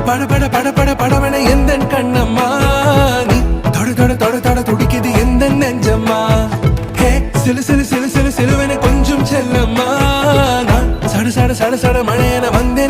பட பட பட பட படவன எந்த கண்ணம்மா நீ தொட தொட தொட தொட துடிக்குது எந்த நெஞ்சம்மா ஹே சிலு சிலு சிலு சிலு சிலுவன கொஞ்சம் செல்லம்மா நான் சட சட சட சட மழையன வந்தேன்